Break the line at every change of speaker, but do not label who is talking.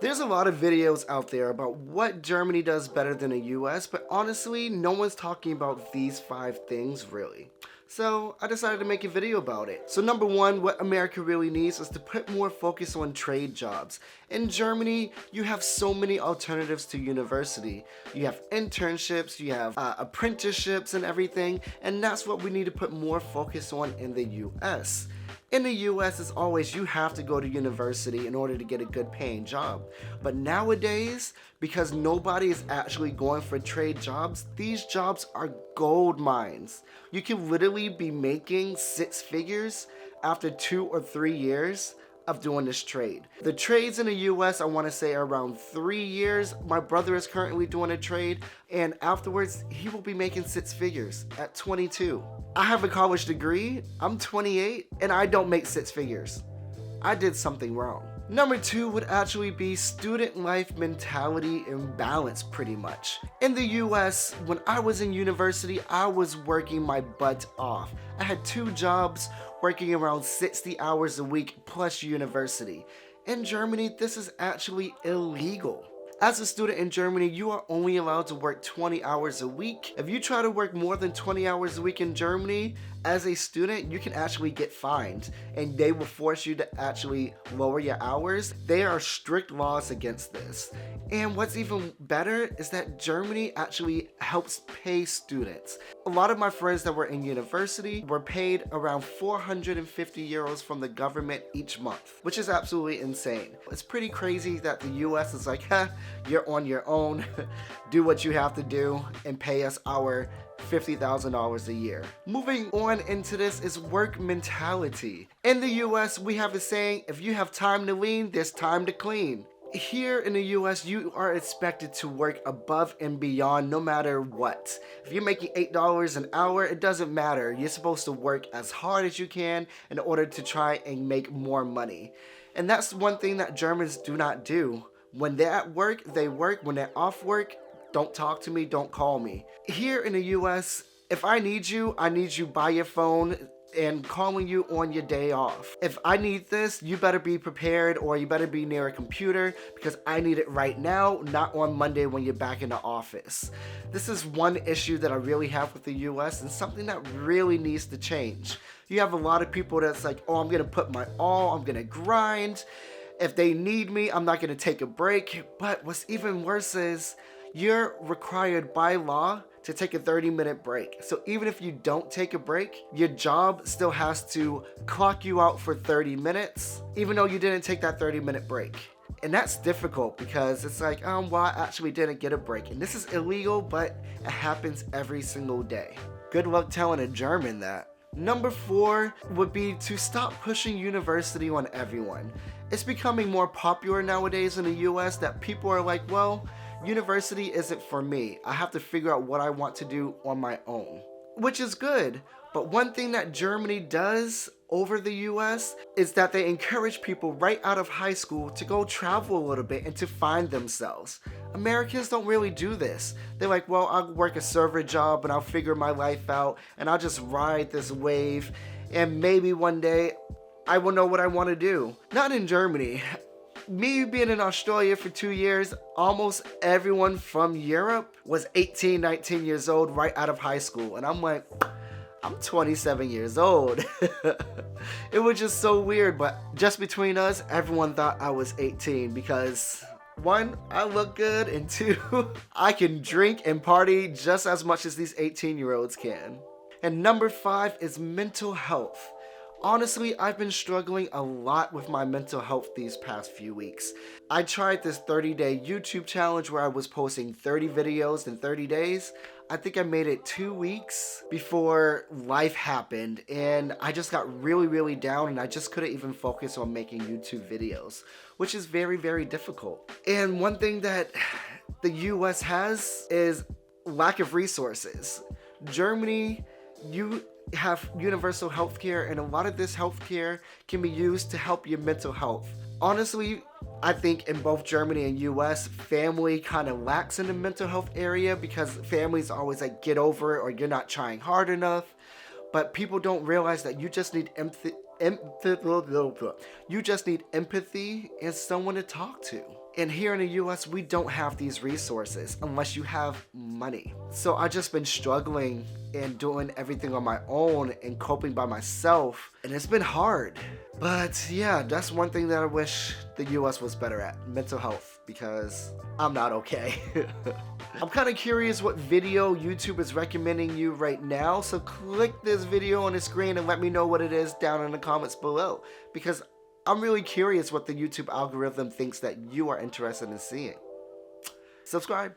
There's a lot of videos out there about what Germany does better than the US, but honestly, no one's talking about these 5 things really. So I decided to make a video about it. So number one, what America really needs is to put more focus on trade jobs. In Germany, you have so many alternatives to university. You have internships, you have apprenticeships and everything, and that's what we need to put more focus on in the US. In the US, it's always you have to go to university in order to get a good paying job. But nowadays, because nobody is actually going for trade jobs, these jobs are gold mines. You can literally be making 6 figures after 2 or 3 years of doing this trade. The trades in the US, I want to say are around 3 years. My brother is currently doing a trade, and afterwards he will be making 6 figures at 22. I have a college degree, I'm 28, and I don't make 6 figures. I did something wrong. Number 2 would actually be student life mentality imbalance pretty much. In the US, when I was in university, I was working my butt off. I had 2 jobs working around 60 hours a week plus university. In Germany, this is actually illegal. As a student in Germany, you are only allowed to work 20 hours a week. If you try to work more than 20 hours a week in Germany, as a student, you can actually get fined, and they will force you to actually lower your hours. There are strict laws against this. And what's even better is that Germany actually helps pay students. A lot of my friends that were in university were paid around 450 euros from the government each month, which is absolutely insane. It's pretty crazy that the US is like, you're on your own, do what you have to do, and pay us our $50,000 a year. Moving on into this is work mentality. In the US, we have a saying, if you have time to lean, there's time to clean. Here in the US, you are expected to work above and beyond no matter what. If you're making $8 an hour, it doesn't matter. You're supposed to work as hard as you can in order to try and make more money. And that's one thing that Germans do not do. When they're at work, they work. When they're off work, don't talk to me, don't call me. Here in the US, if I need you by your phone and calling you on your day off. If I need this, you better be prepared, or you better be near a computer because I need it right now, not on Monday when you're back in the office. This is one issue that I really have with the US and something that really needs to change. You have a lot of people that's like, oh, I'm gonna put my all, I'm gonna grind. If they need me, I'm not gonna take a break. But what's even worse is you're required by law to take a 30-minute break. So even if you don't take a break, your job still has to clock you out for 30 minutes, even though you didn't take that 30-minute break. And that's difficult because it's like, well, I actually didn't get a break. And this is illegal, but it happens every single day. Good luck telling a German that. Number 4 would be to stop pushing university on everyone. It's becoming more popular nowadays in the US that people are like, well, university isn't for me. I have to figure out what I want to do on my own, which is good. But one thing that Germany does over the US is that they encourage people right out of high school to go travel a little bit and to find themselves. Americans don't really do this. They're like, well, I'll work a server job and I'll figure my life out and I'll just ride this wave and maybe one day I will know what I want to do. Not in Germany. Me being in Australia for 2 years, almost everyone from Europe was 18, 19 years old right out of high school. And I'm like, I'm 27 years old. It was just so weird, but just between us, everyone thought I was 18 because 1, I look good, and 2, I can drink and party just as much as these 18-year-olds can. And number 5 is mental health. Honestly, I've been struggling a lot with my mental health these past few weeks. I tried this 30-day YouTube challenge where I was posting 30 videos in 30 days. I think I made it 2 weeks before life happened and I just got really, really down and I just couldn't even focus on making YouTube videos, which is very, very difficult. And one thing that the US has is lack of resources. Germany, you have universal healthcare, and a lot of this healthcare can be used to help your mental health. Honestly, I think in both Germany and US, family kind of lacks in the mental health area because families are always like, get over it or you're not trying hard enough. But people don't realize that you just need empathy and someone to talk to. And here in the US, we don't have these resources unless you have money. So I've just been struggling and doing everything on my own and coping by myself, and it's been hard. But yeah, that's one thing that I wish the US was better at, mental health, because I'm not okay. I'm kind of curious what video YouTube is recommending you right now, so click this video on the screen and let me know what it is down in the comments below, because I'm really curious what the YouTube algorithm thinks that you are interested in seeing. Subscribe.